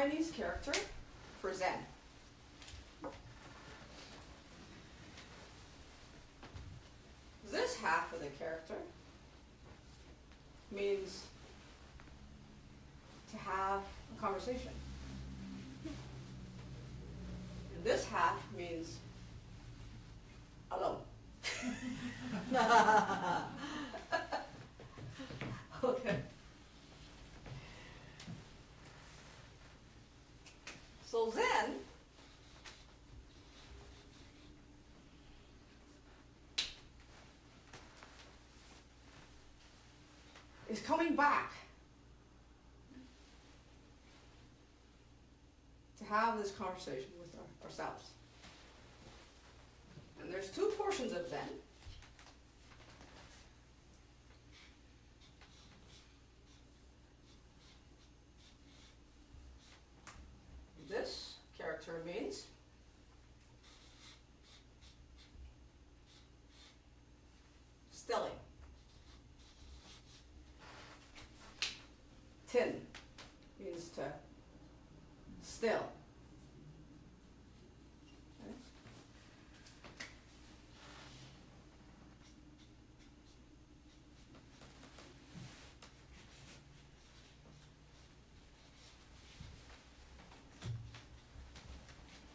Chinese character for Zen. This half of the character means to have a conversation. And this half means alone. Okay. So Zen is coming back to have this conversation with ourselves. And there's two portions of Zen. This character means stilling. Tin means to still. Okay.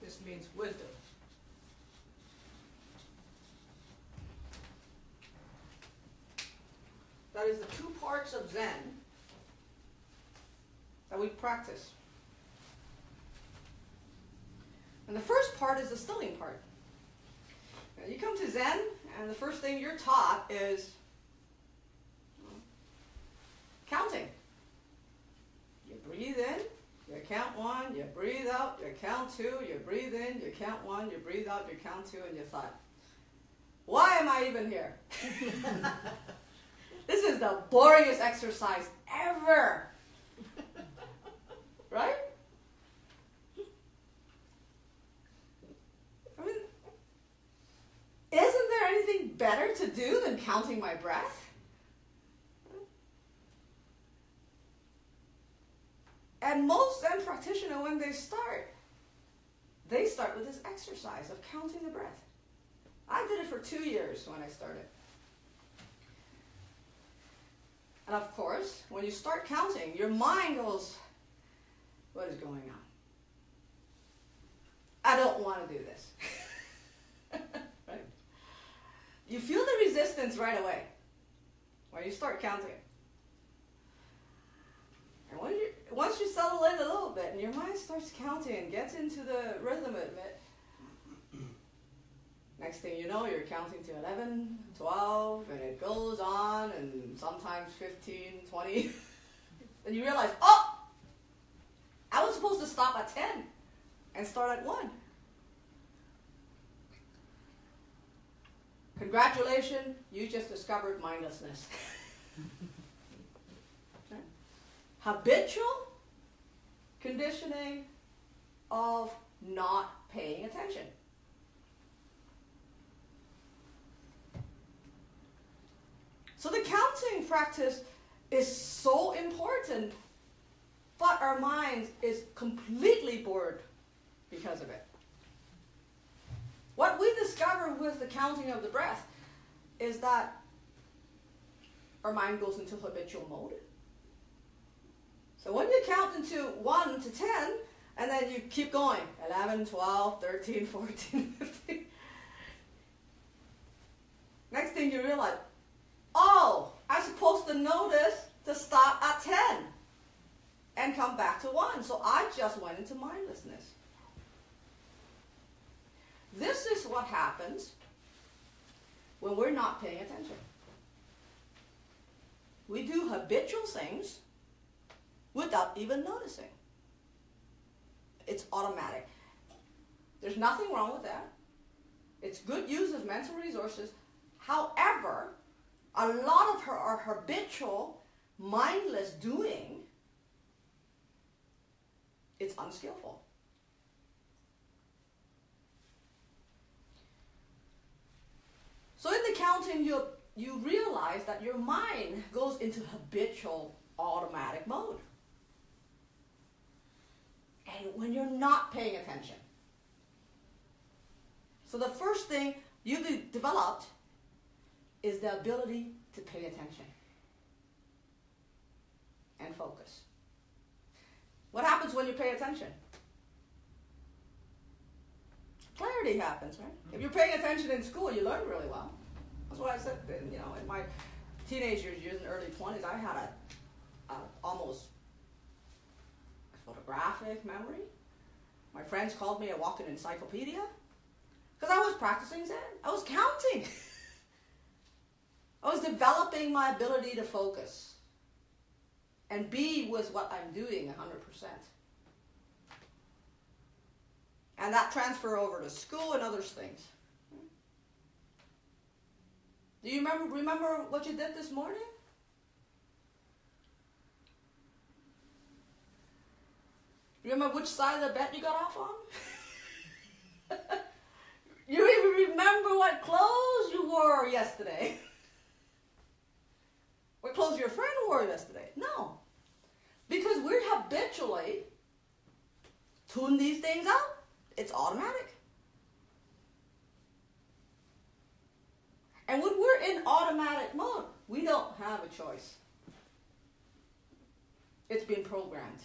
This means wisdom. That is the two parts of Zen that we practice. And the first part is the stilling part. Now, you come to Zen, and the first thing you're taught is counting. You breathe in, you count 1, you breathe out, you count 2, you breathe in, you count 1, you breathe out, you count 2, and you thought, why am I even here? This is the boringest exercise ever. Right? I mean, isn't there anything better to do than counting my breath? And most Zen practitioners, when they start with this exercise of counting the breath. I did it for 2 years when I started. And of course, when you start counting, your mind goes, what is going on? I don't want to do this. Right? You feel the resistance right away when you start counting. And once you settle in a little bit and your mind starts counting and gets into the rhythm of it, next thing you know, you're counting to 11, 12, and it goes on, and sometimes 15, 20. And you realize, oh, I was supposed to stop at 10 and start at 1. Congratulations, you just discovered mindlessness. Okay. Habitual conditioning of not paying attention. So the counting practice is so important, but our mind is completely bored because of it. What we discover with the counting of the breath is that our mind goes into habitual mode. So when you count into 1 to 10, and then you keep going, 11, 12, 13, 14, 15. Next thing you realize, oh, I'm supposed to notice to stop at 10 and come back to 1. So I just went into mindlessness. This is what happens when we're not paying attention. We do habitual things without even noticing. It's automatic. There's nothing wrong with that. It's good use of mental resources. However, a lot of our habitual, mindless doing, it's unskillful. So in the counting, you realize that your mind goes into habitual, automatic mode. and when you're not paying attention. So the first thing you developed is the ability to pay attention and focus. What happens when you pay attention? Clarity happens, right? If you're paying attention in school, you learn really well. That's what I said, in my teenage years and early 20s, I had a almost photographic memory. My friends called me a walking encyclopedia because I was practicing Zen. I was counting. I was developing my ability to focus and be with what I'm doing 100%. And that transfer over to school and other things. Do you remember what you did this morning? Remember which side of the bed you got off on? You even remember what clothes you wore yesterday? What clothes your friend wore yesterday? No. Because we habitually tune these things out. It's automatic. And when we're in automatic mode, we don't have a choice. It's been programmed.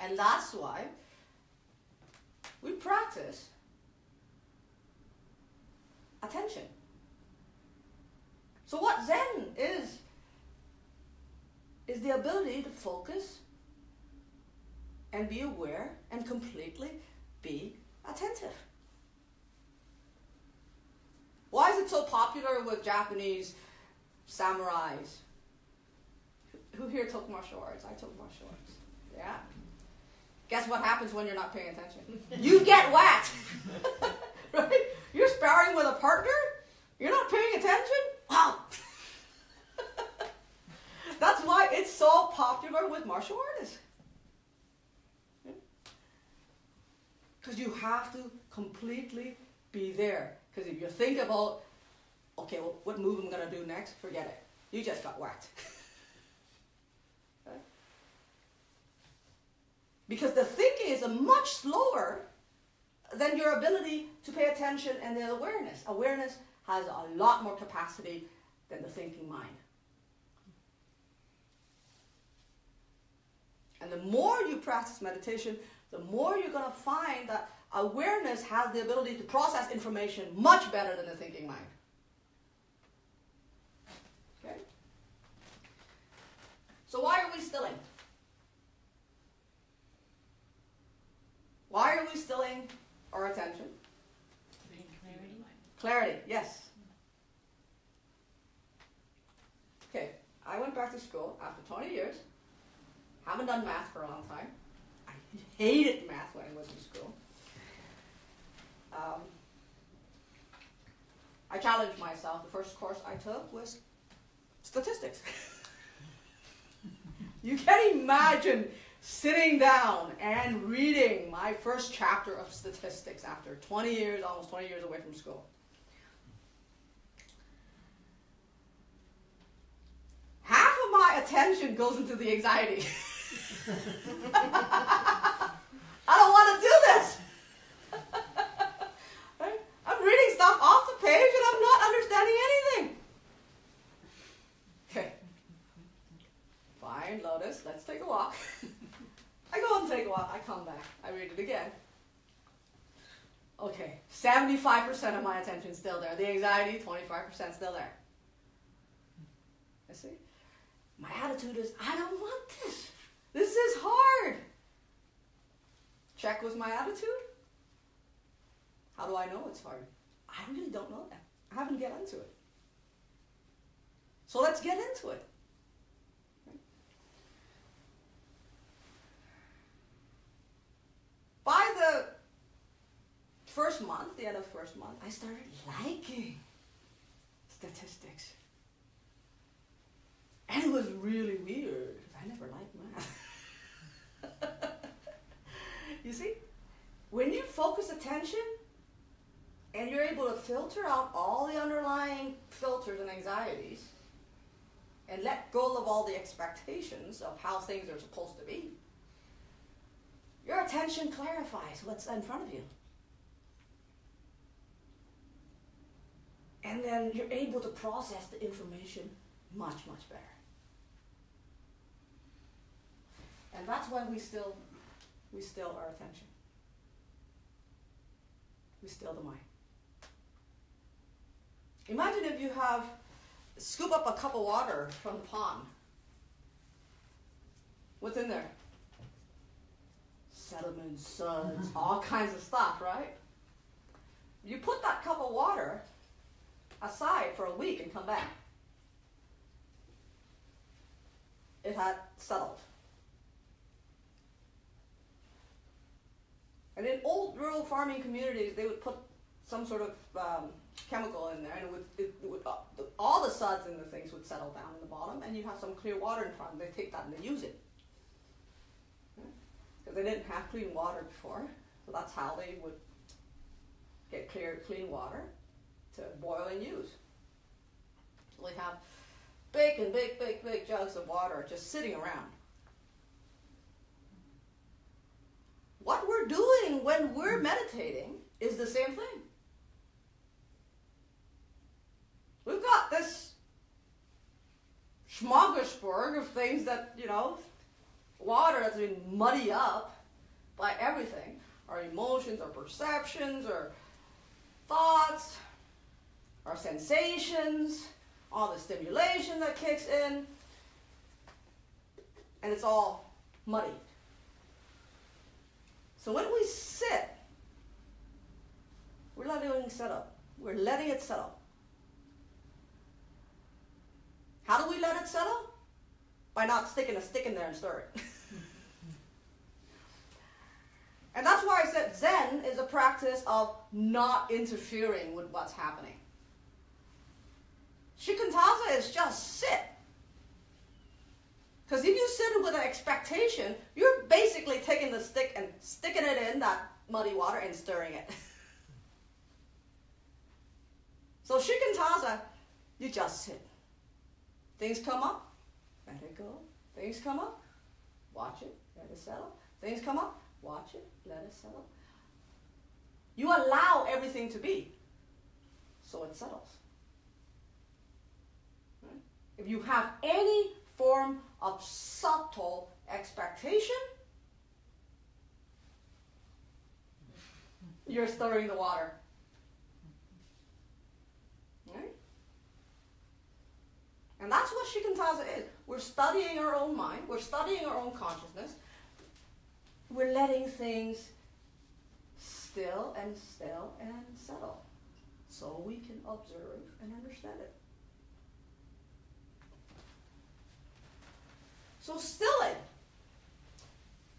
And that's why we practice attention. So what Zen is the ability to focus and be aware and completely be attentive. Why is it so popular with Japanese samurais? Who here took martial arts? I took martial arts. Yeah. Guess what happens when you're not paying attention? You get whacked. Right? You're sparring with a partner. You're not paying attention. Wow. That's why it's so popular with martial artists. Because you have to completely be there. Because if you think about, okay, well, what move I'm going to do next, forget it. You just got whacked. Okay? Because the thinking is much slower than your ability to pay attention and the awareness. Awareness has a lot more capacity than the thinking mind. And the more you practice meditation, the more you're going to find that awareness has the ability to process information much better than the thinking mind. Okay? So why are we stilling? Why are we stilling our attention? Clarity. Clarity, yes. Okay, I went back to school after 20 years. Haven't done math for a long time. I hated math when I was in school. I challenged myself. The first course I took was statistics. You can imagine sitting down and reading my first chapter of statistics after 20 years, almost 20 years away from school. Half of my attention goes into the anxiety. I don't want to do this. Right? I'm reading stuff off the page and I'm not understanding anything. Okay. Fine, Lotus, let's take a walk. I go and take a walk. I come back. I read it again. Okay, 75% of my attention is still there. The anxiety, 25% still there. You see? My attitude is, I don't want this. This is hard. Check with my attitude. How do I know it's hard? I really don't know that. I haven't get into it. So let's get into it. By the first month, the end of the first month, I started liking statistics. And it was really weird, because I never liked math. You see, when you focus attention, and you're able to filter out all the underlying filters and anxieties, and let go of all the expectations of how things are supposed to be, Your attention clarifies what's in front of you. And then you're able to process the information much, much better. And that's when we still our attention. We still the mind. Imagine if you scoop up a cup of water from the pond. What's in there? Sediments, suds, all kinds of stuff, right? You put that cup of water aside for a week and come back. It had settled. And in old rural farming communities, they would put some sort of chemical in there, and all the suds and the things would settle down in the bottom, and you have some clear water in front. They take that and they use it. Because they didn't have clean water before, so that's how they would get clean water to boil and use. So they have big jugs of water just sitting around. What we're doing when we're meditating is the same thing. We've got this smorgasbord of things that, water that's been muddied up by everything. Our emotions, our perceptions, our thoughts, our sensations, all the stimulation that kicks in, and it's all muddy. So when we sit, we're letting it settle. We're letting it settle. How do we let it settle? By not sticking a stick in there and stir it. And that's why I said Zen is a practice of not interfering with what's happening. Shikantaza is just sit. Because if you sit with an expectation, you're basically taking the stick and sticking it in that muddy water and stirring it. So shikantaza, you just sit. Things come up, let it go. Things come up, watch it, let it settle. Things come up, watch it, let it settle. You allow everything to be, so it settles. Right? If you have any form of subtle expectation, you're stirring the water. Right? And that's what shikantaza is. We're studying our own mind. We're studying our own consciousness. We're letting things still and settle so we can observe and understand it. So stilling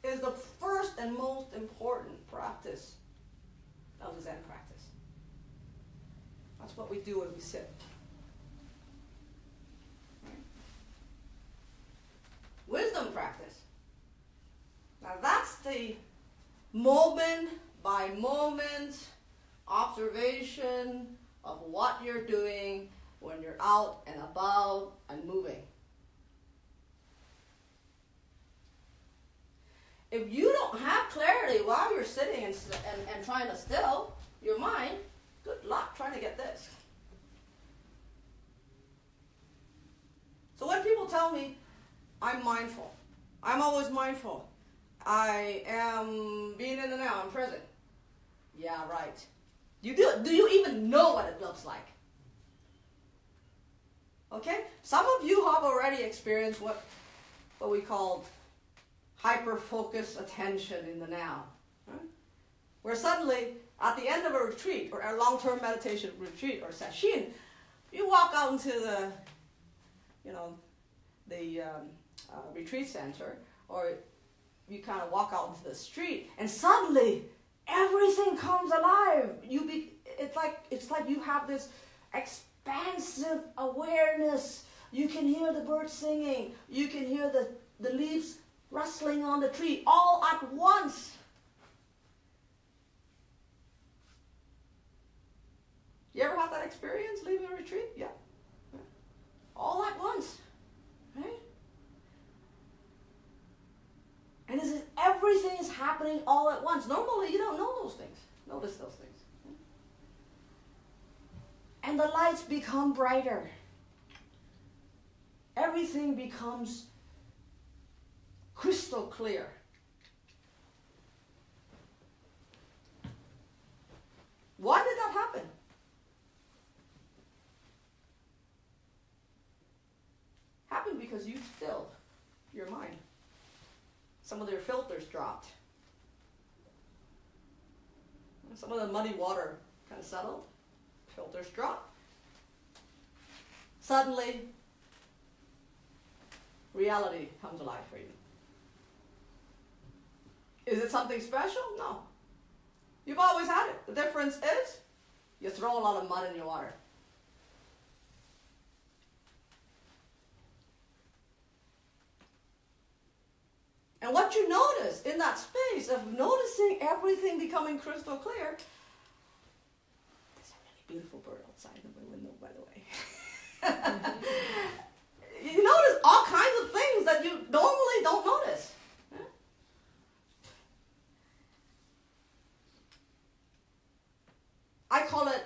is the first and most important practice of the Zen practice. That's what we do when we sit. Right? Wisdom practice. Now that's the moment by moment observation of what you're doing when you're out and about and moving. If you don't have clarity while you're sitting and trying to still your mind, good luck trying to get this. So when people tell me, I'm mindful, I'm always mindful, I am being in the now, I'm present. Yeah, right. Do you even know what it looks like? Okay? Some of you have already experienced what we call hyper-focused attention in the now. Right? Where suddenly, at the end of a retreat, or a long-term meditation retreat or session, you walk out into the retreat center, or you kind of walk out into the street, and suddenly everything comes alive. It's like you have this expansive awareness. You can hear the birds singing. You can hear the leaves rustling on the tree all at once. You ever had that experience leaving a retreat? Yeah. All at once. Right? And everything is happening happening all at once. Normally, you don't know those things. Notice those things. And the lights become brighter. Everything becomes crystal clear. Why did that happen? Happened because you stilled your mind. Some of their filters dropped. Some of the muddy water kind of settled. Filters dropped. Suddenly, reality comes alive for you. Is it something special? No. You've always had it. The difference is you throw a lot of mud in your water. And what you notice in that space of noticing everything becoming crystal clear, there's a really beautiful bird outside of my window, by the way. You notice all kinds of things that you normally don't notice. Yeah? I call it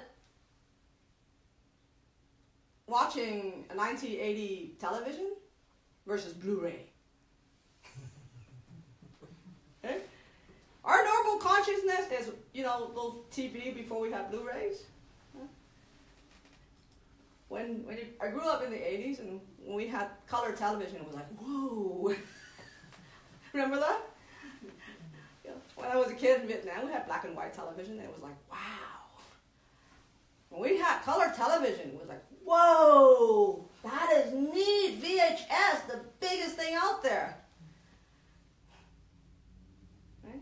watching a 1980 television versus Blu-ray. Okay? Our normal consciousness is, those TV before we had Blu-rays. Yeah? I grew up in the 80s, and when we had color television, it was like, whoa. Remember that? Yeah. When I was a kid in Vietnam, we had black and white television, and it was like, wow. When we had color television, it was like, whoa, that is neat. VHS, the biggest thing out there. Right?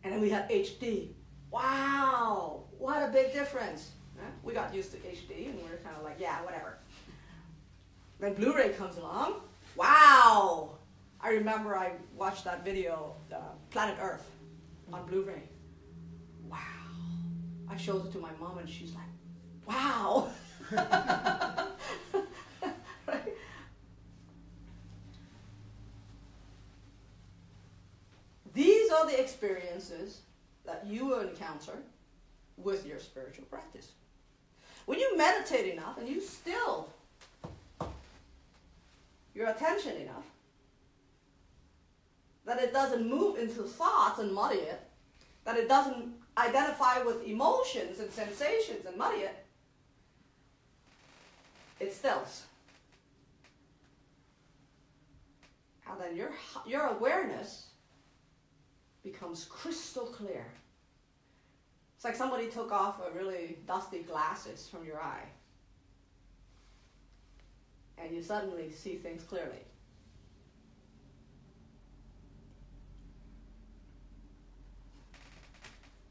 And then we had HD. Wow, what a big difference. Right? We got used to HD, and we were kind of like, yeah, whatever. Then Blu-ray comes along. Wow. I remember I watched that video, Planet Earth, on Blu-ray. Wow. I showed it to my mom, and she's like, wow. Right? These are the experiences that you will encounter with your spiritual practice. When you meditate enough and you still your attention enough that it doesn't move into thoughts and muddy it, that it doesn't identify with emotions and sensations and muddy it, it stills. And then your awareness becomes crystal clear. It's like somebody took off a really dusty glasses from your eye, and you suddenly see things clearly.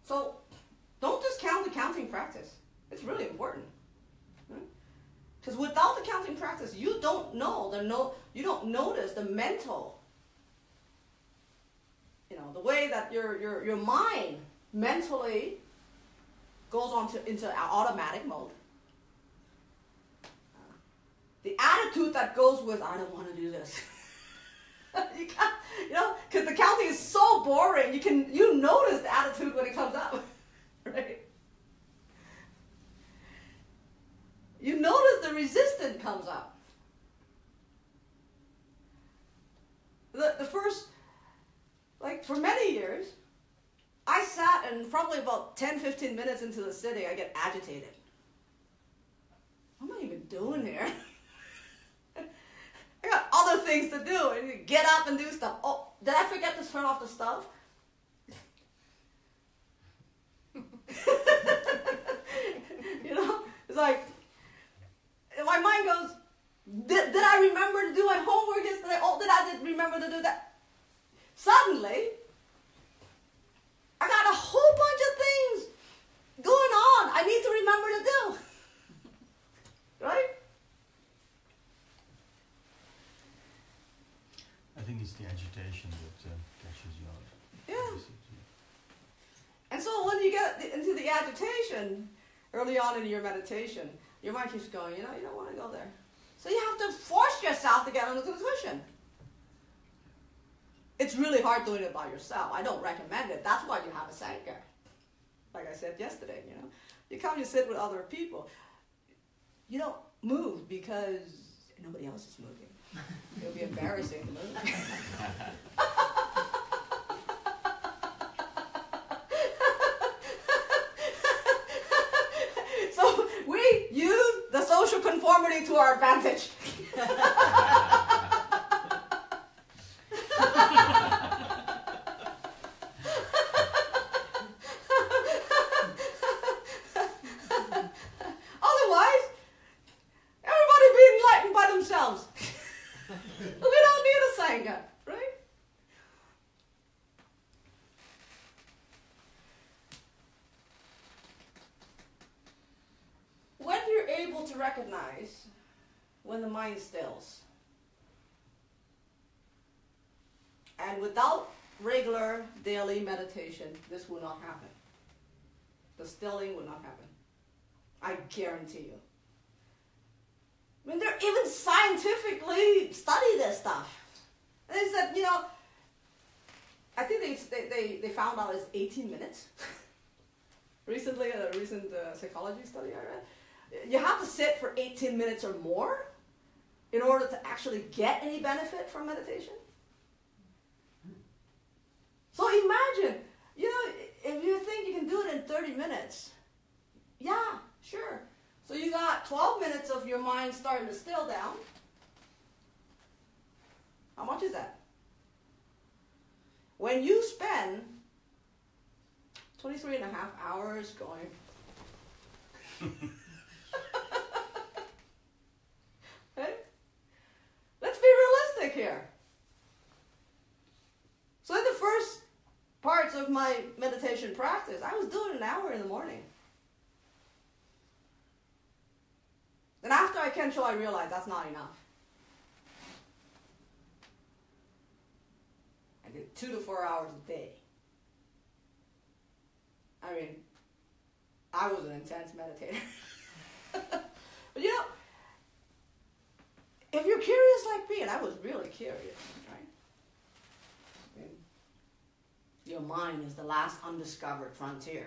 So don't discount the counting practice. It's really important. Because without the counting practice, you don't you don't notice the mental, the way that your mind mentally goes into automatic mode. The attitude that goes with, I don't want to do this. You can't, because the counting is so boring, you notice the attitude when it comes up, right? You notice the resistance comes up. The first, for many years, I sat and probably about 10, 15 minutes into the sitting, I get agitated. What am I even doing here? I got other things to do. I need to get up and do stuff. Oh, did I forget to turn off the stove? It's like, my mind goes, did I remember to do my homework yesterday? Oh, did I remember to do that? Suddenly, I got a whole bunch of things going on I need to remember to do. Right? I think it's the agitation that catches you out. Yeah. And so when you get into the agitation, early on in your meditation, your mind keeps going, you don't want to go there. So you have to force yourself to get onto the cushion. It's really hard doing it by yourself. I don't recommend it. That's why you have a Sangha. Like I said yesterday, you know. You come, you sit with other people. You don't move because nobody else is moving. It'll be embarrassing to move. So we use the social conformity to our advantage. When the mind stills. And without regular daily meditation, this will not happen. The stilling will not happen. I guarantee you. I mean, they're even scientifically study this stuff. They said, you know, I think they found out it's 18 minutes. Recently, a recent psychology study I read. You have to sit for 18 minutes or more in order to actually get any benefit from meditation. So imagine, you know, if you think you can do it in 30 minutes, yeah, sure. So you got 12 minutes of your mind starting to still down. How much is that? When you spend 23 and a half hours going, okay? Let's be realistic here. So in the first parts of my meditation practice, I was doing an hour in the morning. Then after I Kensho, I realized that's not enough. I did 2 to 4 hours a day. I mean, I was an intense meditator. But you know, if you're curious like me, and I was really curious, right? I mean, your mind is the last undiscovered frontier.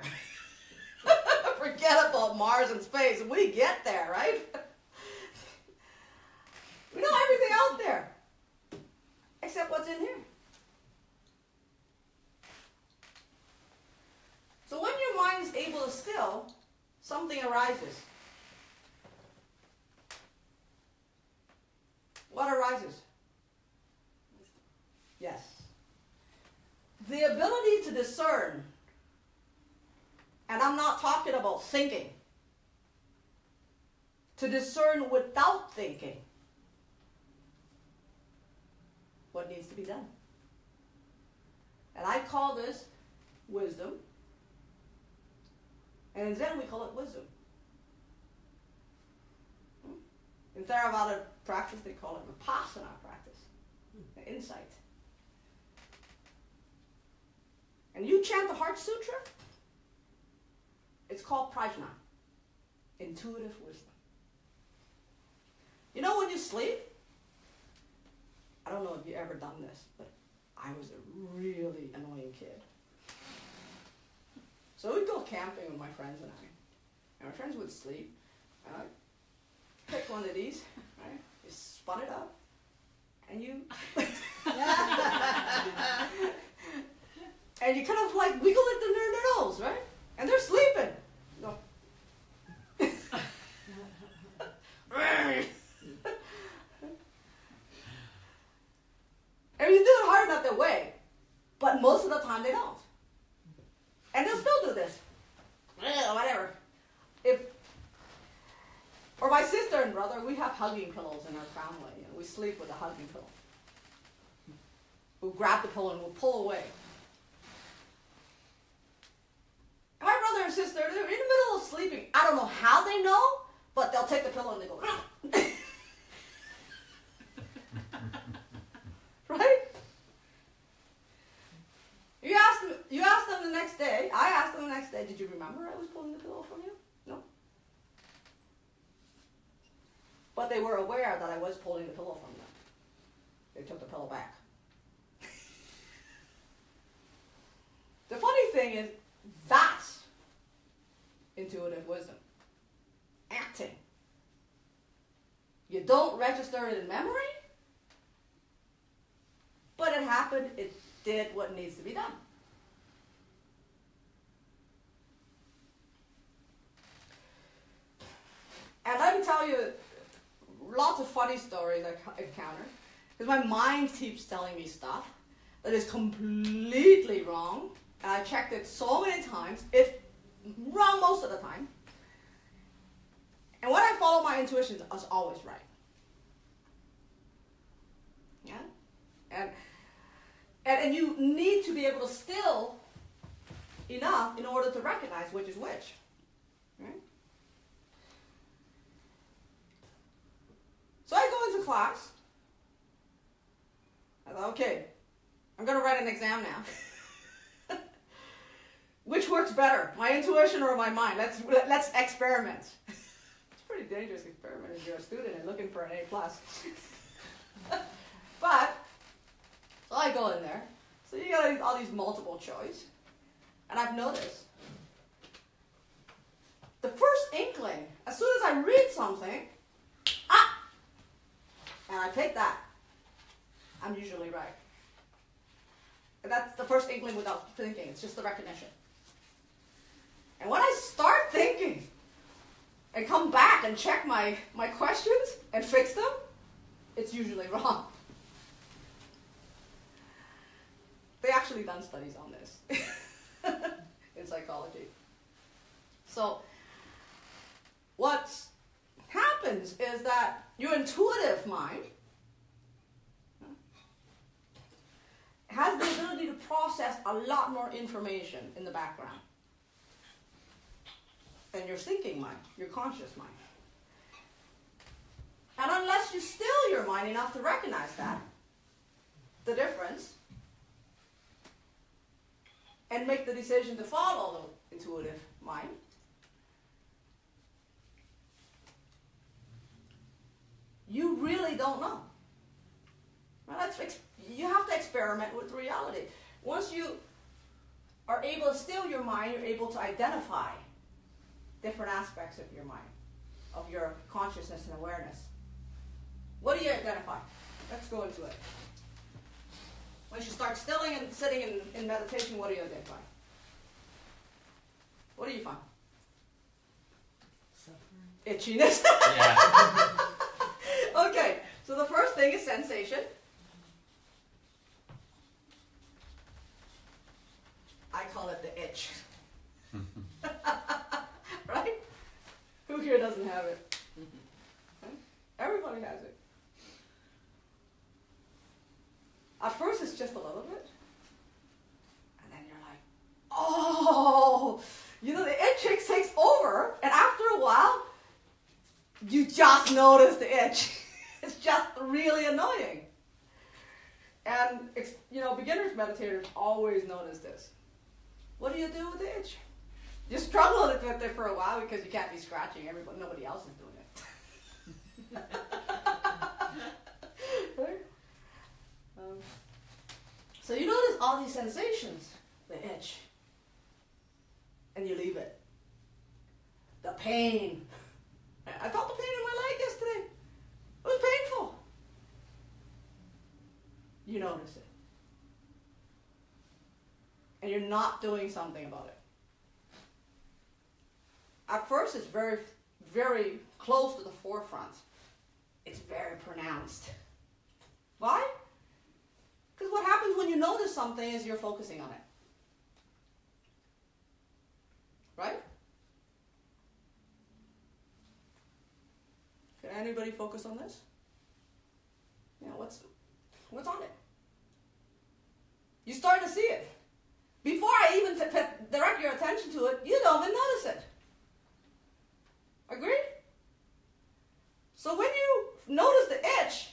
Forget about Mars and space. We get there, right? We know everything out there, except what's in here. So when your mind is able to still, something arises. What arises? Yes. The ability to discern. And I'm not talking about thinking. To discern without thinking what needs to be done. And I call this wisdom. And in Zen we call it wisdom. In Theravada practice they call it vipassana practice. Insight. And you chant the Heart Sutra, it's called prajna. Intuitive wisdom. You know when you sleep? I don't know if you've ever done this, but I was a really annoying kid. So we'd go camping with my friends and I. And my friends would sleep. And I'd pick one of these, right? You spun it up. And you... and you kind of like wiggle it in their nose, right? And they're sleeping. You go... And you do it hard enough their way. But most of the time they don't. And they'll still do this. Whatever. Or my sister and brother, we have hugging pillows in our family. You know, we sleep with a hugging pillow. We'll grab the pillow and we'll pull away. And my brother and sister, they're in the middle of sleeping. I don't know how they know, but they'll take the pillow and they go, right? You asked them the next day, I asked them the next day, did you remember I was pulling the pillow from you? No. But they were aware that I was pulling the pillow from them. They took the pillow back. intuitive wisdom. Acting. You don't register it in memory, but it happened, it did what needs to be done. And let me tell you lots of funny stories I encounter, because my mind keeps telling me stuff that is completely wrong, and I checked it so many times, it's wrong most of the time. And when I follow my intuition, it's always right. Yeah? And you need to be able to still enough in order to recognize which is which. Right? So I go into class. I thought, okay, I'm going to write an exam now. Which works better, my intuition or my mind? Let's experiment. It's a pretty dangerous experiment if you're a student and looking for an A+. But, so I go in there. So you got all these multiple choice. And I've noticed, the first inkling, as soon as I read something, and I take that, I'm usually right. And that's the first inkling without thinking. It's just the recognition. And when I start thinking and come back and check my questions and fix them, it's usually wrong. They actually done studies on this in psychology. So what happens is that your intuitive mind has the ability to process a lot more information in the background than your thinking mind, your conscious mind. And unless you still your mind enough to recognize that, the difference, and make the decision to follow the intuitive mind, you really don't know. Well, you have to experiment with reality. Once you are able to still your mind, you're able to identify different aspects of your mind, of your consciousness and awareness. What do you identify? Let's go into it. Once you start stilling and sitting in meditation, what do you identify? What do you find? Suffering. Itchiness. Yeah. Okay, so the first thing is sensation. I call it the itch. Right? Who here doesn't have it? Right? Everybody has it. At first it's just a little bit. And then you're like, oh, the itch takes over. And after a while, you just notice the itch. It's just really annoying. And, beginners meditators always notice this. What do you do with the itch? You struggle with it for a while because you can't be scratching. Nobody else is doing it. Right? So you notice all these sensations, the itch, and you leave it. The pain. I felt the pain in my leg yesterday. It was painful. You notice it. And you're not doing something about it. At first, it's very, very close to the forefront. It's very pronounced. Why? Because what happens when you notice something is you're focusing on it. Right? Can anybody focus on this? What's on it? You start to see it. Before I even direct your attention to it, you don't even notice it. Agreed? So when you notice the itch,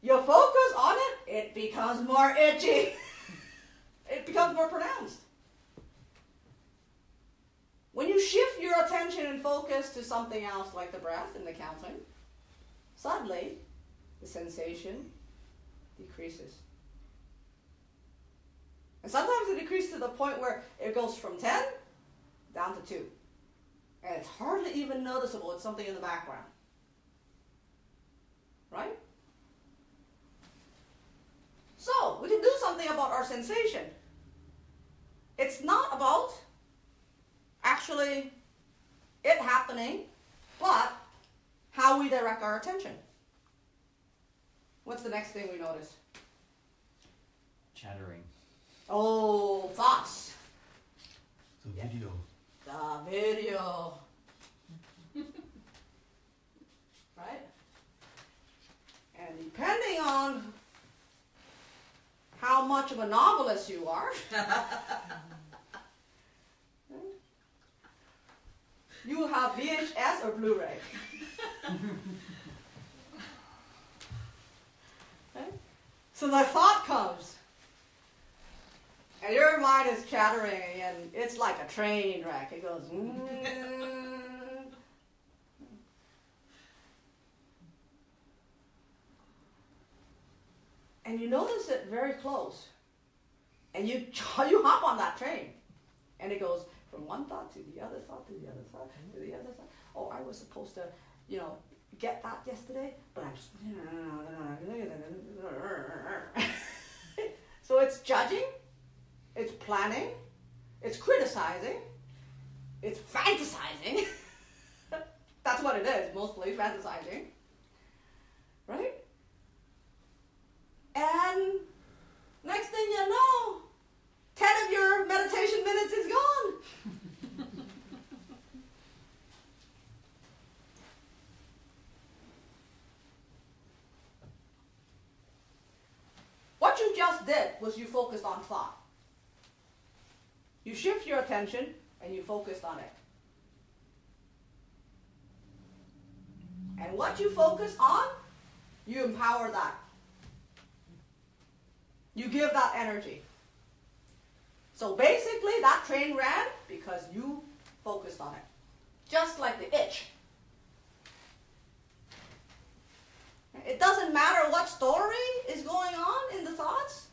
you focus on it, it becomes more itchy. It becomes more pronounced. When you shift your attention and focus to something else like the breath and the counting, suddenly the sensation decreases. And sometimes it decreases to the point where it goes from 10 down to 2. And it's hardly even noticeable. It's something in the background. Right? So, we can do something about our sensation. It's not about actually it happening, but how we direct our attention. What's the next thing we notice? Chattering. Oh, thoughts. The video. The video. Right? And depending on how much of a novelist you are, you have VHS or Blu-ray. Okay? So the thought comes, and your mind is chattering, and it's like a train wreck. It goes, and you notice it very close, and you hop on that train, and it goes from one thought to the other thought to the other thought to the other thought. Oh, I was supposed to, get that yesterday, but I'm. So it's judging, it's planning, it's criticizing, it's fantasizing. That's what it is, mostly fantasizing, right? And next thing you know, 10 of your meditation minutes is gone. What you just did was you focused on thought. You shift your attention and you focused on it. And what you focus on, you empower that. You give that energy. So basically that train ran because you focused on it. Just like the itch. It doesn't matter what story is going on in the thoughts.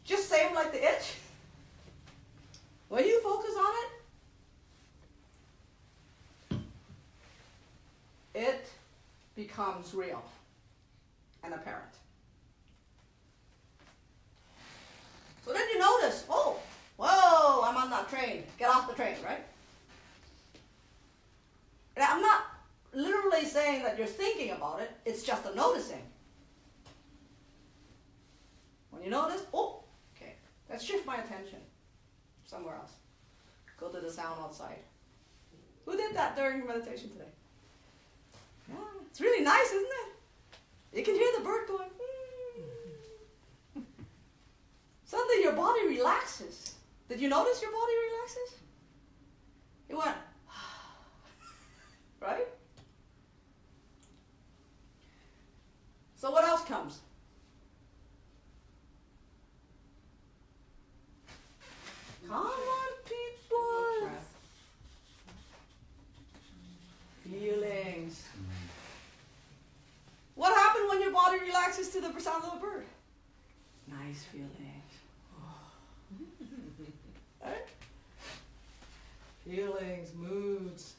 Just same like the itch. When you focus on it, it becomes real and apparent. So then you notice, oh, whoa, I'm on that train. Get off the train, right? And I'm not literally saying that you're thinking about it. It's just a noticing. When you notice, oh, okay, let's shift my attention somewhere else. Go to the sound outside. Who did that during meditation today? Yeah, it's really nice, isn't it? You can hear the bird going. Suddenly your body relaxes. Did you notice your body relaxes? It went, right? So what else comes? Come on, people. Feelings. What happened when your body relaxes to the sound of a bird? Nice feelings. Right? Feelings, moods.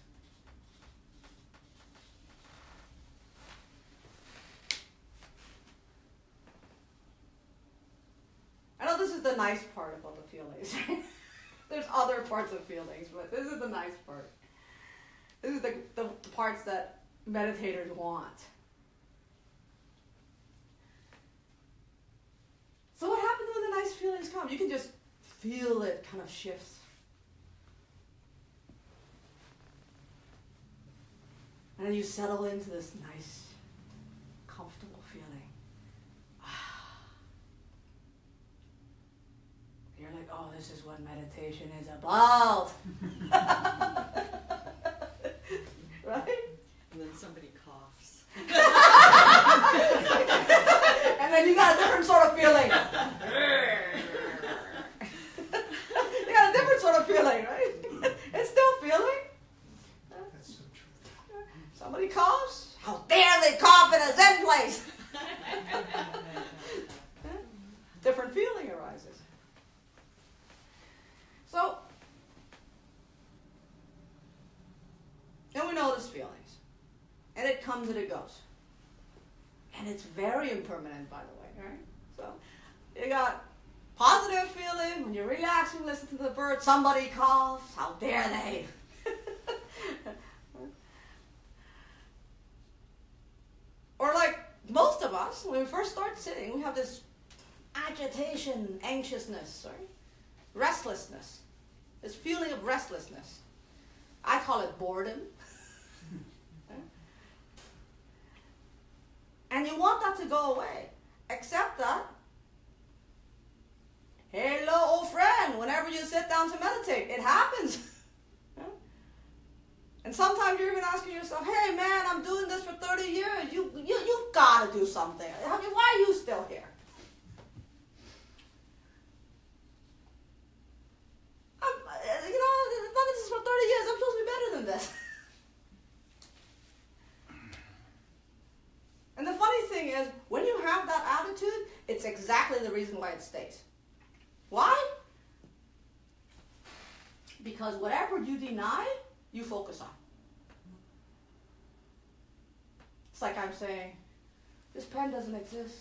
I know this is the nice part about the feelings. There's other parts of feelings, but this is the nice part. This is the parts that meditators want. So what happens when the nice feelings come? You can just feel it kind of shifts. And then you settle into this nice, comfortable feeling. You're like, oh, this is what meditation is about. Right? And then somebody coughs. And then you got a different sort of feeling. You got a different sort of feeling, right? It's still feeling. That's so true. Somebody coughs. How dare they cough in a Zen place? Different feeling arises. So, notice feelings. And it comes and it goes. And it's very impermanent, by the way, right? So you got positive feeling when you're relaxing, listen to the birds, somebody coughs, how dare they? Or like most of us, when we first start sitting, we have this agitation, anxiousness, right? Restlessness. This feeling of restlessness. I call it boredom. And you want that to go away. Except that, hello, old friend, whenever you sit down to meditate, it happens. And sometimes you're even asking yourself, hey man, I'm doing this for 30 years. You gotta do something. I mean, why are you still here? I've done this for 30 years. I'm supposed to be better than this. And the funny thing is, when you have that attitude, it's exactly the reason why it stays. Why? Because whatever you deny, you focus on. It's like I'm saying, this pen doesn't exist.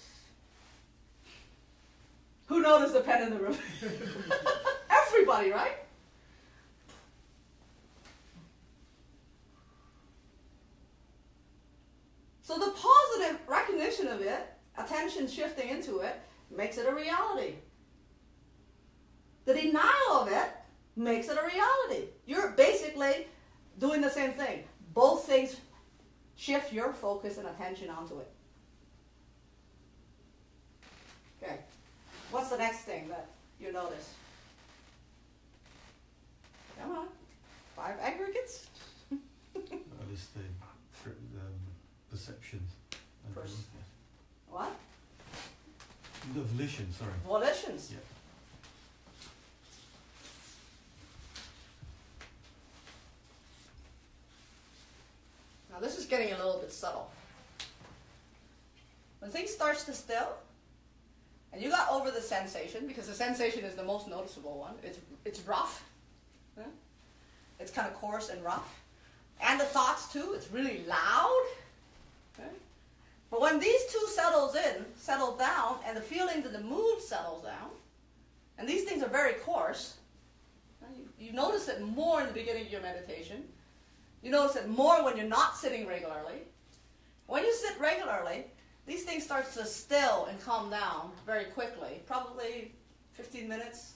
Who noticed the pen in the room? Everybody, right? So the positive recognition of it, attention shifting into it, makes it a reality. The denial of it makes it a reality. You're basically doing the same thing. Both things shift your focus and attention onto it. Okay. What's the next thing that you notice? Come on. 5 aggregates? At least the perception. What? The volition, sorry. Volitions. Yeah. Now this is getting a little bit subtle. When things starts to still, and you got over the sensation, because the sensation is the most noticeable one. It's rough. Yeah? It's kind of coarse and rough. And the thoughts too, it's really loud. Okay? But when these two settle down, and the feelings and the mood settles down, and these things are very coarse, you notice it more in the beginning of your meditation. You notice it more when you're not sitting regularly. When you sit regularly, these things start to still and calm down very quickly, probably 15 minutes,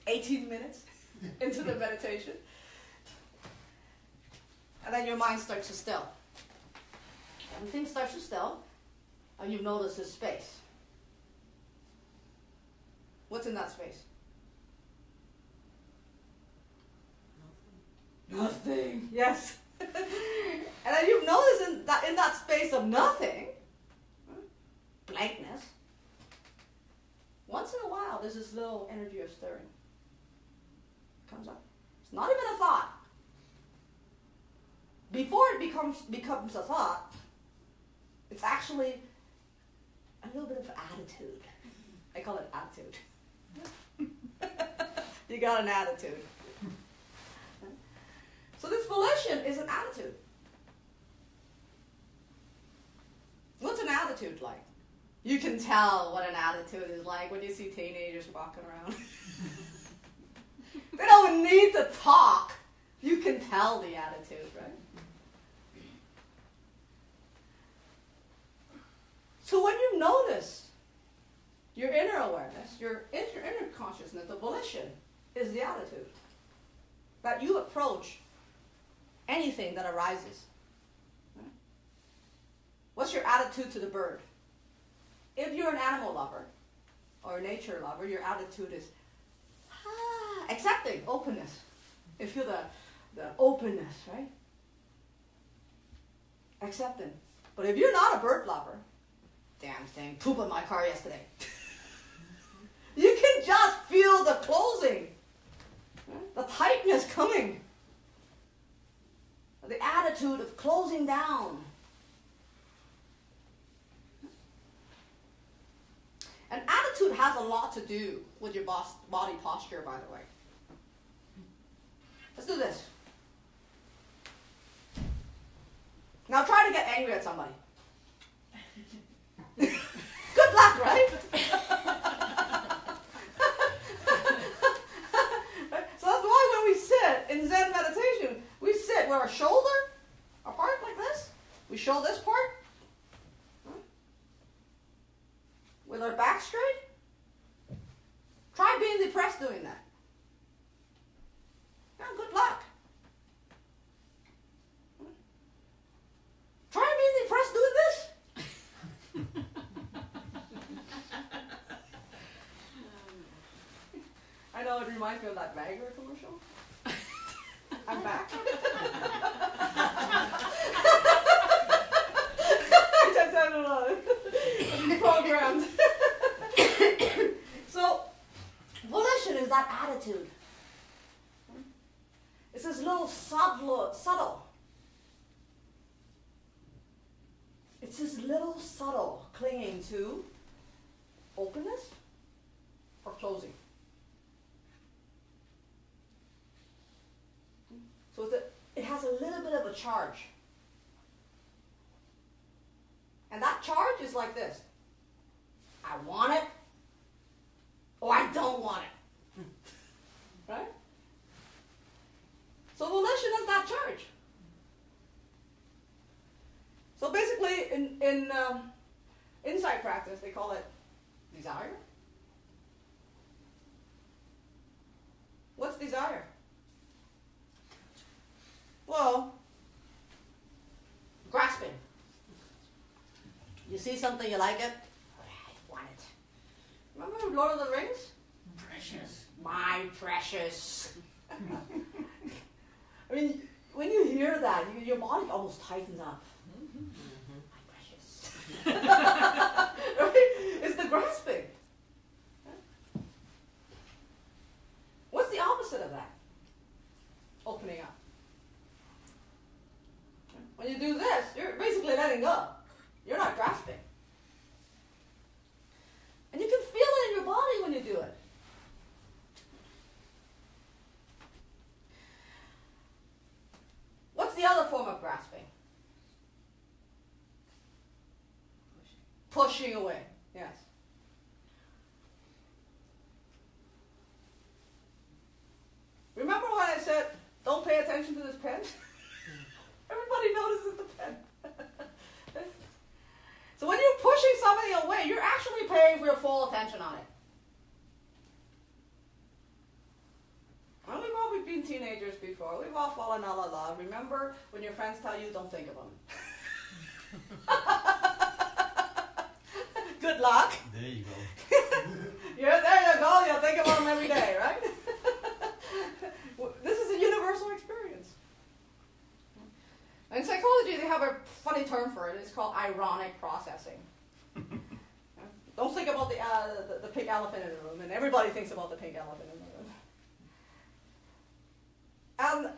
18 minutes into the meditation. And then your mind starts to still. And things start to still, and you notice this space. What's in that space? Nothing. Yes. And then you've noticed in that space of nothing, blankness, once in a while there's this little energy of stirring. Comes up. It's not even a thought. Before it becomes a thought, it's actually a little bit of attitude. I call it attitude. You got an attitude. So this volition is an attitude. What's an attitude like? You can tell what an attitude is like when you see teenagers walking around. They don't need to talk. You can tell the attitude, right? So when you notice your inner awareness, your inner consciousness, the volition is the attitude that you approach anything that arises. Right? What's your attitude to the bird? If you're an animal lover or a nature lover, your attitude is accepting, openness. You feel the openness, right? Accepting. But if you're not a bird lover, damn thing, pooped in my car yesterday. You can just feel the closing, the tightness coming, the attitude of closing down. And attitude has a lot to do with your body posture, by the way. Let's do this. angry at somebody. Good luck, right? So that's why when we sit in Zen meditation, we sit with our shoulder apart like this. We show this part. With our back straight. Try being depressed doing that. Yeah, good luck. Try being depressed doing this. I know it reminds me of that Viagra commercial. I'm back. I don't know. Programmed. So, volition is that attitude. It's this little subtle. It's this little subtle clinging to openness or closing. So it has a little bit of a charge. And that charge is like this. I want it, or I don't want it. Right? So volition is that charge. So basically, in insight practice, they call it desire. What's desire? Well, grasping. You see something, you like it? I want it. Remember Lord of the Rings? Precious. My precious. I mean, when you hear that, your body almost tightens up. My precious. Right? It's the grasping. What's the opposite of that? Opening up. When you do this, you're basically letting go. You're not grasping. And you can feel it in your body when you do it. What's the other form of grasping? Pushing away. Yes. Remember when I said, don't pay attention to this pen? Everybody notices the pen. So when you're pushing something away, you're actually paying for your full attention on it. And we've all been teenagers before. We've all fallen out of love. Remember when your friends tell you, don't think of them. Good luck. There you go. There you go. You'll think about them every day, right? This is a universal experience. In psychology, they have a funny term for it. It's called ironic processing. Don't think about the pink elephant in the room, and everybody thinks about the pink elephant in the room. And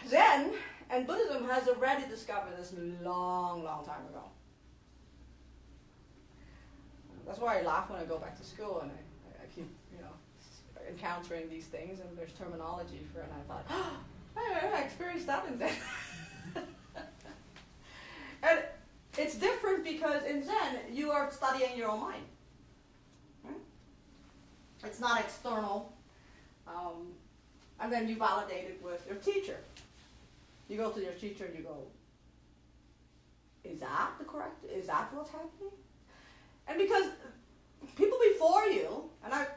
Zen and Buddhism has already discovered this long, long time ago. That's why I laugh when I go back to school and I keep, encountering these things, and there's terminology for it, and I thought, oh, I experienced that in Zen. And it's different because in Zen, you are studying your own mind. Right? It's not external. And then you validate it with your teacher. You go to your teacher and you go, is that what's happening? And because people before you, and I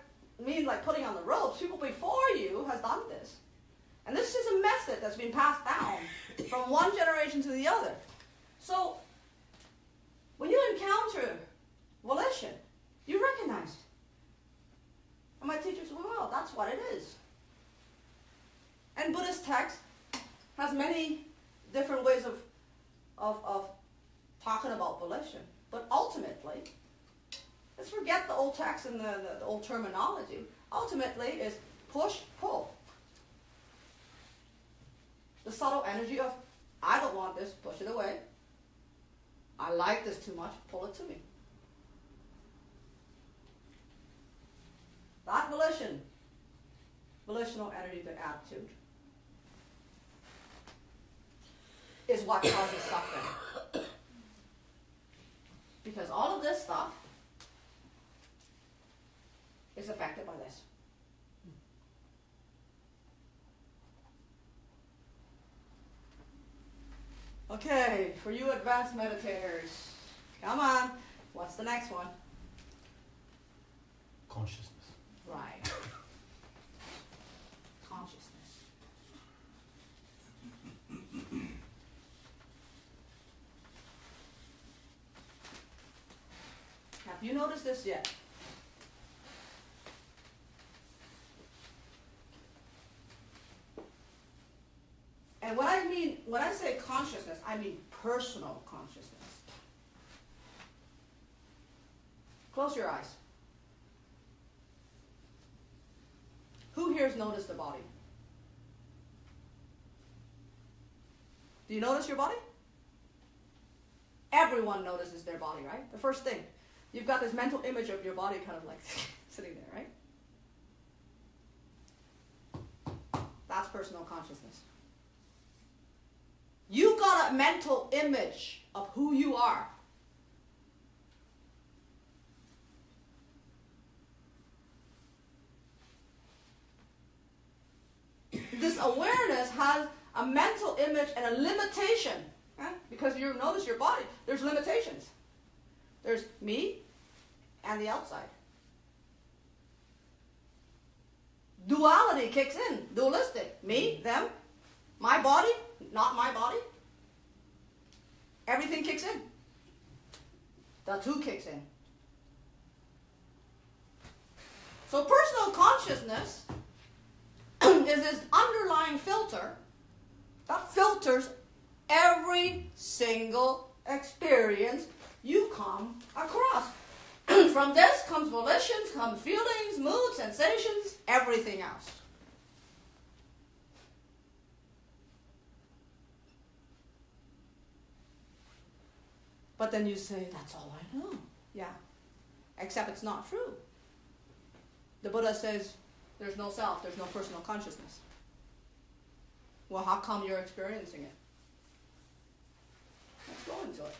mean like putting on the ropes, people before you has done this. And this is a method that's been passed down from one generation to the other. So, when you encounter volition, you recognize it. And my teacher said, well, that's what it is. And Buddhist text has many different ways of talking about volition. But ultimately, let's forget the old text and the old terminology. Ultimately is push, pull. The subtle energy of, I don't want this, push it away. I like this too much, pull it to me. That volitional energy, the attitude, is what causes suffering. Because all of this stuff is affected by this. Okay, for you advanced meditators, come on. What's the next one? Consciousness. Right. Consciousness. Have you noticed this yet? And what I mean, when I say consciousness, I mean personal consciousness. Close your eyes. Who here has noticed the body? Do you notice your body? Everyone notices their body, right? The first thing. You've got this mental image of your body kind of like sitting there, right? That's personal consciousness. You got a mental image of who you are. This awareness has a mental image and a limitation. Because you notice your body, there's limitations. There's me and the outside. Duality kicks in, dualistic. Me, them, my body, not my body. Everything kicks in. The two kicks in. So personal consciousness is this underlying filter that filters every single experience you come across. From this comes volitions, comes feelings, moods, sensations, everything else. But then you say, that's all I know. Yeah. Except it's not true. The Buddha says, there's no self, there's no personal consciousness. Well, how come you're experiencing it? Let's go into it.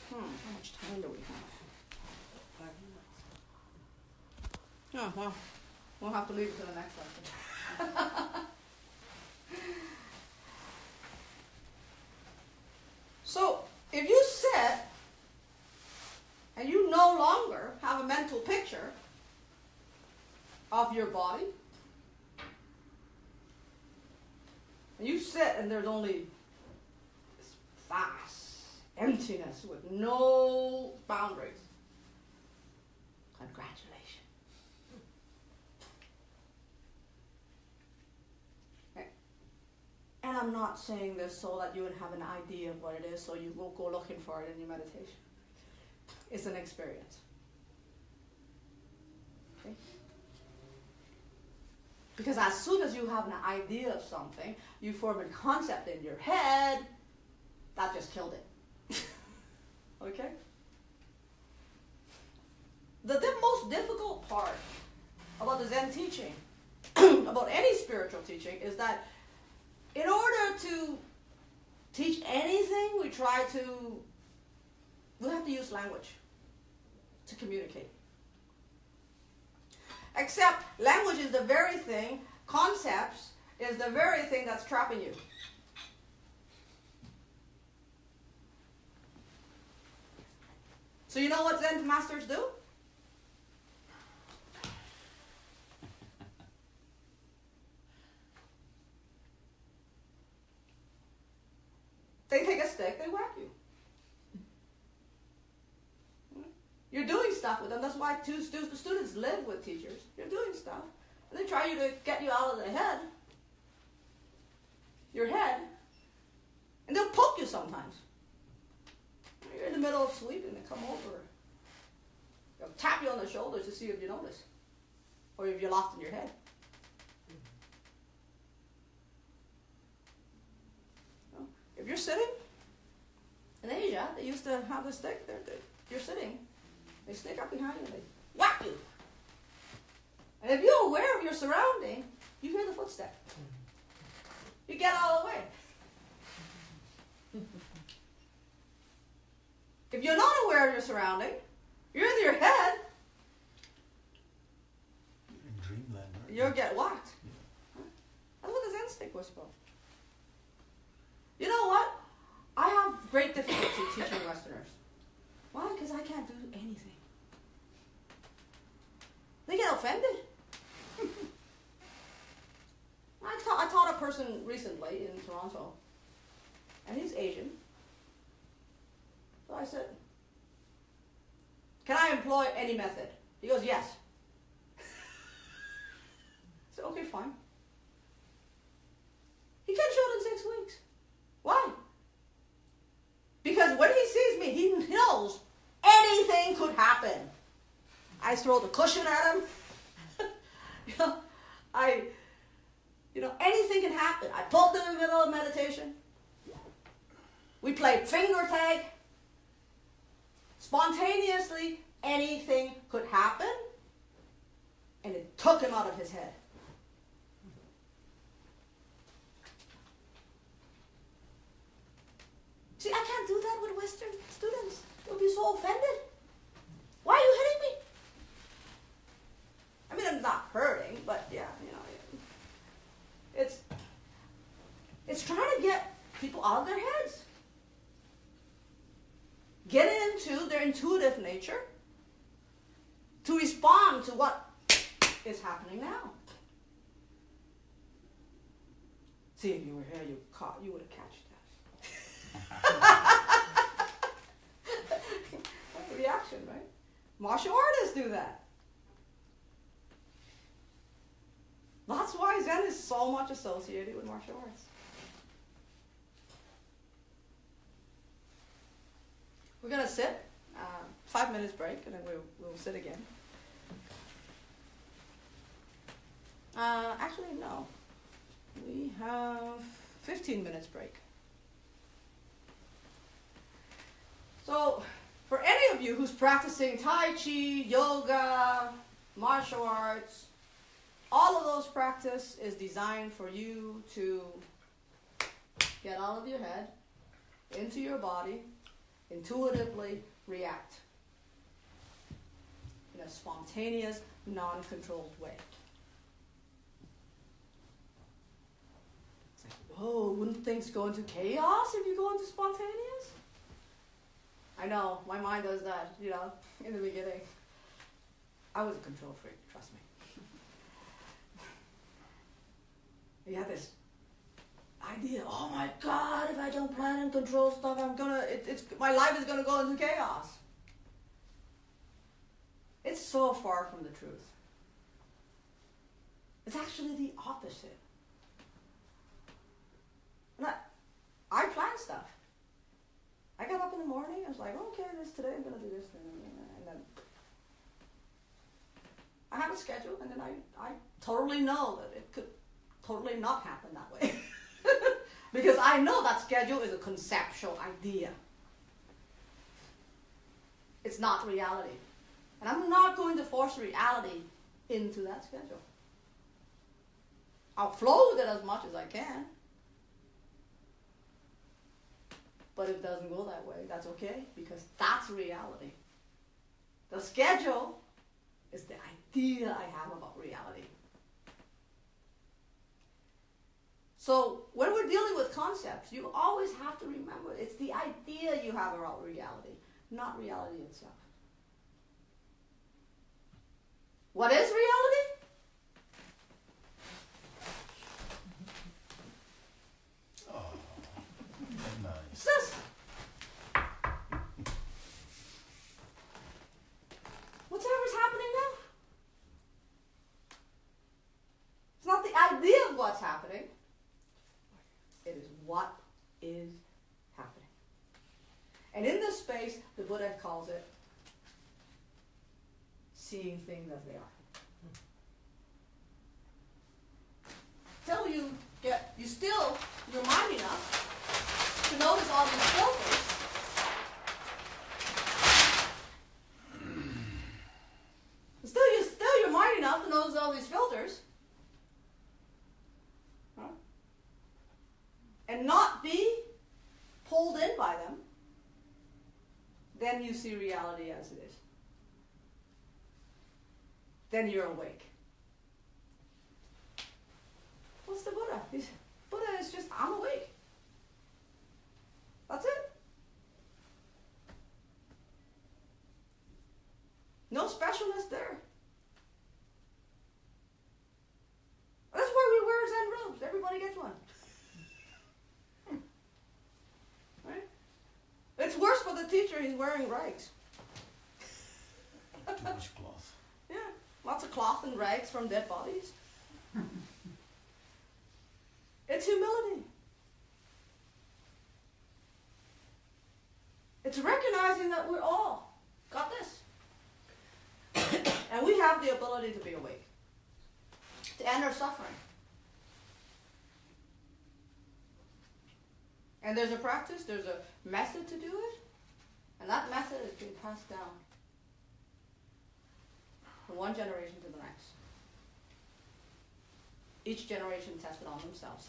How much time do we have? 5 minutes. Oh, well, we'll have to leave it to the next lesson. So, if you sit and you no longer have a mental picture of your body, and you sit and there's only this vast emptiness with no boundaries, congratulations. And I'm not saying this so that you would have an idea of what it is, so you won't go looking for it in your meditation. It's an experience. Okay? Because as soon as you have an idea of something, you form a concept in your head, that just killed it. Okay? The most difficult part about the Zen teaching, about any spiritual teaching, is that in order to teach anything, we have to use language to communicate. Except language is the very thing, concepts is the very thing that's trapping you. So you know what Zen masters do? They take a stick, they whack you. You're doing stuff with them. That's why students live with teachers. You're doing stuff. And they try to get you out of your head, and they'll poke you sometimes. You're in the middle of sleeping, they come over. They'll tap you on the shoulders to see if you notice, or if you're lost in your head. If you're sitting, in Asia, they used to have the stick there. You're sitting, They sneak up behind you and they whack you. And if you're aware of your surrounding, you hear the footstep. You get out of the way. If you're not aware of your surrounding, you're in your head, In dreamland, right? you'll get whacked. Yeah. That's what the Zen stick was for. You know what? I have great difficulty teaching Westerners. Why? Because I can't do anything. They get offended. I taught a person recently in Toronto, and he's Asian. So I said, can I employ any method? He goes, yes. I said, okay, fine. He can show it in 6 weeks. Why? Because when he sees me, he knows anything could happen. I throw the cushion at him. Anything can happen. I pulled him in the middle of meditation. We played finger tag. Spontaneously, anything could happen. And it took him out of his head. See, I can't do that with Western students. They'll be so offended. Why are you hitting me? I mean, I'm not hurting, but yeah, it's trying to get people out of their heads. Get into their intuitive nature to respond to what is happening now. See, if you were here, you would have catched that. That's a reaction, right? Martial artists do that. That's why Zen is so much associated with martial arts. We're going to sit, 5 minutes break, and then we'll sit again. Actually, no. We have 15 minutes break. So, for any of you who's practicing Tai Chi, yoga, martial arts, all of those practice is designed for you to get out of your head, into your body, intuitively react in a spontaneous, non-controlled way. It's like, whoa, wouldn't things go into chaos if you go into spontaneous? I know, my mind does that, in the beginning. I was a control freak, trust me. You have this idea, oh my God, if I don't plan and control stuff, my life is gonna go into chaos. It's so far from the truth. It's actually the opposite. And I plan stuff. I got up in the morning, I was like, okay, today I'm gonna do this, and then I have a schedule, and then I totally know that it could totally not happen that way. Because I know that schedule is a conceptual idea. It's not reality. And I'm not going to force reality into that schedule. I'll flow with it as much as I can. But if it doesn't go that way, that's okay, because that's reality. The schedule is the idea I have about reality. So when we're dealing with concepts, you always have to remember it's the idea you have about reality, not reality itself. What is reality? Oh, nice. This. Whatever's happening now. It's not the idea of what's happening. It is what is happening. And in this space, the Buddha calls it seeing things as they are. Till you still, you're mind enough to notice all these filters. then you see reality as it is. Then you're awake. What's the Buddha? Buddha is just, I'm awake. That's it. No specialness there. That's why we wear Zen robes. Everybody gets one. Right? It's worse for the teacher. He's wearing rags. Too much cloth. Yeah, lots of cloth and rags from dead bodies. It's humility. It's recognizing that we're all got this. And we have the ability to be awake, to end our suffering. And there's a practice, there's a method to do it, and that method is being passed down from one generation to the next. Each generation tests it on themselves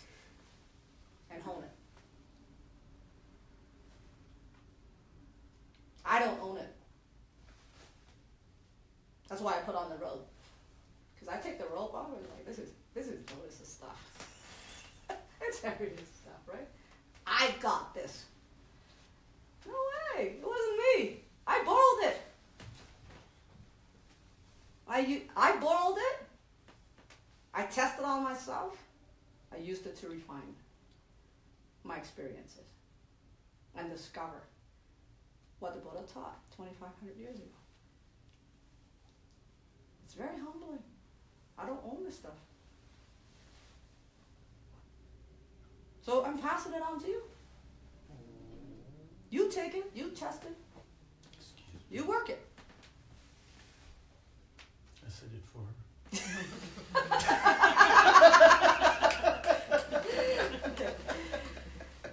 and hone it. I don't own it. That's why I put on the robe. Because I take the robe off and like, this is Lotus's stuff. It's serious stuff, right? I got this. No way. It wasn't me. I borrowed it. I borrowed it. I tested on myself. I used it to refine my experiences and discover what the Buddha taught 2,500 years ago. It's very humbling. I don't own this stuff. So I'm passing it on to you. You take it, you test it, you work it. I said it for her.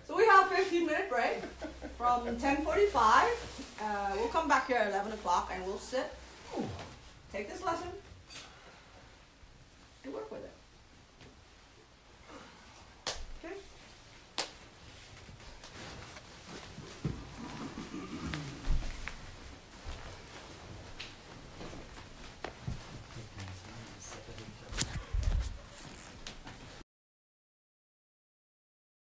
So we have a 15-minute break from 10:45. We'll come back here at 11 o'clock and we'll sit, take this lesson,